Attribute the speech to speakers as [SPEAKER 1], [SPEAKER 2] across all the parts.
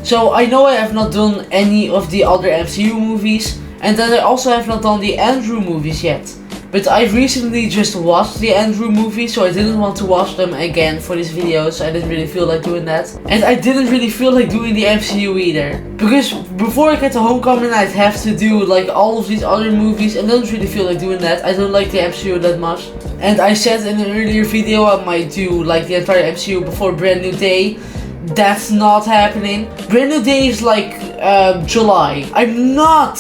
[SPEAKER 1] So I know I have not done any of the other MCU movies, and then I also have not done the Andrew movies yet. But I recently just watched the Andrew movie, so I didn't want to watch them again for this video, so I didn't really feel like doing that. And I didn't really feel like doing the MCU either. Because before I get to Homecoming, I'd have to do like all of these other movies, and I don't really feel like doing that. I don't like the MCU that much. And I said in an earlier video I might do like the entire MCU before Brand New Day. That's not happening. Brand New Day is like July. I'm not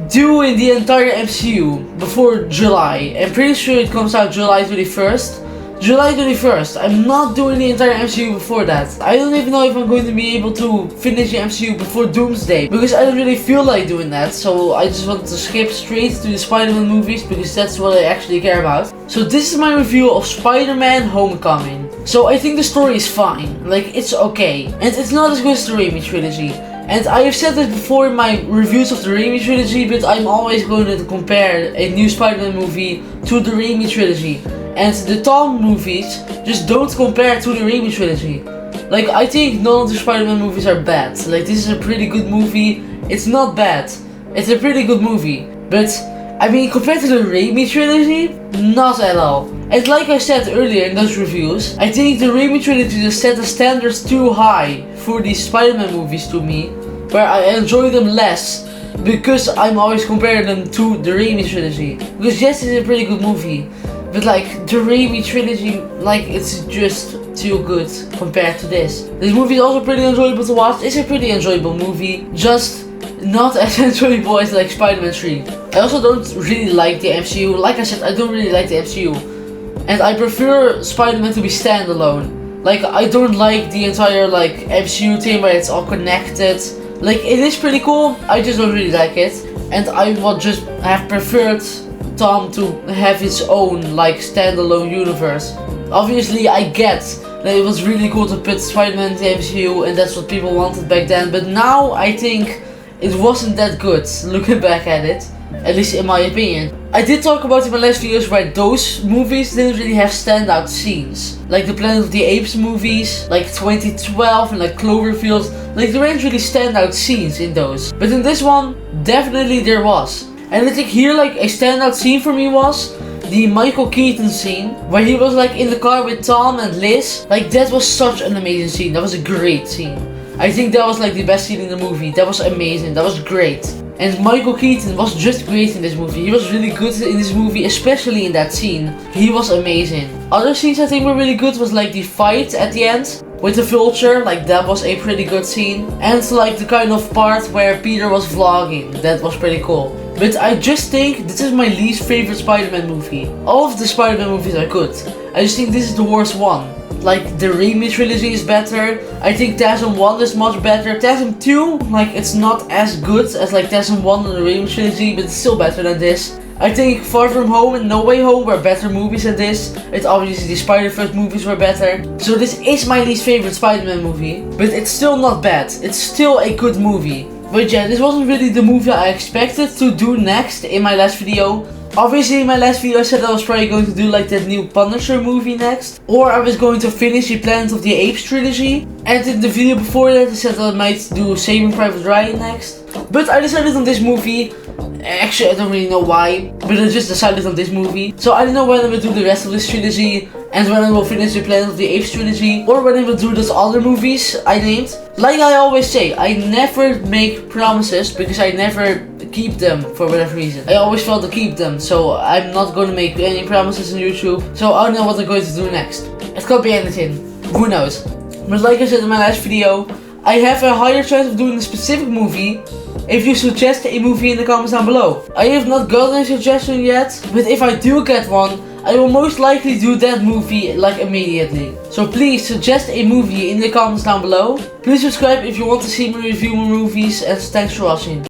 [SPEAKER 1] doing the entire MCU before July. I'm pretty sure it comes out July 21st. July 21st. I'm not doing the entire MCU before that. I don't even know if I'm going to be able to finish the MCU before Doomsday, because I don't really feel like doing that. So I just wanted to skip straight to the Spider-Man movies, because that's what I actually care about. So this is my review of Spider-Man Homecoming. So I think the story is fine. Like, it's okay. And it's not as good as the Raimi trilogy. And I have said this before in my reviews of the Raimi trilogy, but I'm always going to compare a new Spider-Man movie to the Raimi trilogy. And the Tom movies just don't compare to the Raimi trilogy. Like, I think none of the Spider-Man movies are bad. Like, this is a pretty good movie. It's not bad. It's a pretty good movie. But, I mean, compared to the Raimi trilogy, not at all. And like I said earlier in those reviews, I think the Raimi trilogy just set the standards too high for these Spider-Man movies to me, where I enjoy them less because I'm always comparing them to the Raimi trilogy. Because yes, it's a pretty good movie, but like the Raimi trilogy, like it's just too good compared to this. This movie is also pretty enjoyable to watch. It's a pretty enjoyable movie, just not as enjoyable as like Spider-Man 3. I also don't really like the MCU. Like I said, I don't really like the MCU. And I prefer Spider-Man to be standalone. Like, I don't like the entire like MCU thing where it's all connected. Like, it is pretty cool, I just don't really like it. And I would just have preferred Tom to have his own like standalone universe. Obviously I get that it was really cool to put Spider-Man in the MCU and that's what people wanted back then. But now I think it wasn't that good, looking back at it. At least in my opinion. I did talk about in my last videos where those movies didn't really have standout scenes. Like the Planet of the Apes movies, like 2012 and like Cloverfield. Like there weren't really standout scenes in those. But in this one, definitely there was. And I think here like a standout scene for me was the Michael Keaton scene, where he was like in the car with Tom and Liz. Like that was such an amazing scene, that was a great scene. I think that was like the best scene in the movie, that was amazing, that was great. And Michael Keaton was just great in this movie. He was really good in this movie, especially in that scene. He was amazing. Other scenes I think were really good was like the fight at the end with the Vulture. Like that was a pretty good scene. And like the kind of part where Peter was vlogging. That was pretty cool. But I just think this is my least favorite Spider-Man movie. All of the Spider-Man movies are good. I just think this is the worst one. Like the Raimi trilogy is better. I think TASM 1 is much better. TASM 2, like it's not as good as like TASM 1 and the Raimi trilogy, but it's still better than this. I think Far From Home and No Way Home were better movies than this. It obviously the Spider-Verse movies were better. So this is my least favorite Spider-Man movie, but it's still not bad. It's still a good movie. But yeah, this wasn't really the movie I expected to do next in my last video. Obviously in my last video I said I was probably going to do like that new Punisher movie next. Or I was going to finish the Planet of the Apes trilogy. And in the video before that I said I might do Saving Private Ryan next. But I decided on this movie. Actually I don't really know why, but I just decided on this movie. So I don't know when I will do the rest of this trilogy, and when I will finish the Planet of the Apes trilogy, or when I will do those other movies I named. Like I always say, I never make promises because I never keep them for whatever reason. I always fail to keep them, so I'm not going to make any promises on YouTube. So I don't know what I'm going to do next. It could be anything, who knows. But like I said in my last video, I have a higher chance of doing a specific movie if you suggest a movie in the comments down below. I have not gotten a suggestion yet, but if I do get one, I will most likely do that movie like immediately. So please suggest a movie in the comments down below. Please subscribe if you want to see me review more movies, and thanks for watching.